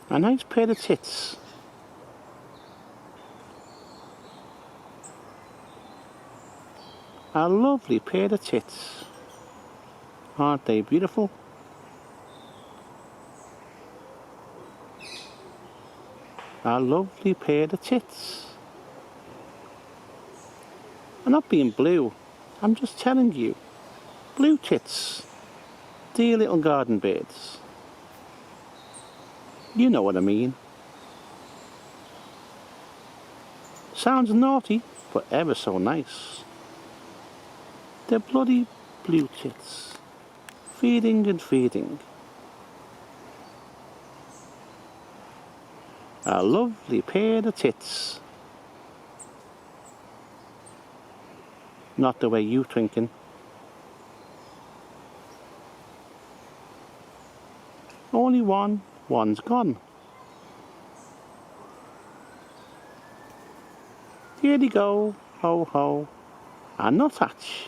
A nice pair of tits. A lovely pair of tits. Aren't they beautiful? A lovely pair of tits. I'm not being blue, I'm just telling you. Blue tits. Dear little garden birds. You know what I mean. Sounds naughty, but ever so nice. They're bloody blue tits. Feeding and feeding. A lovely pair of tits. Not the way you thinking. Only one's gone. Here they go, ho ho, and not hatch.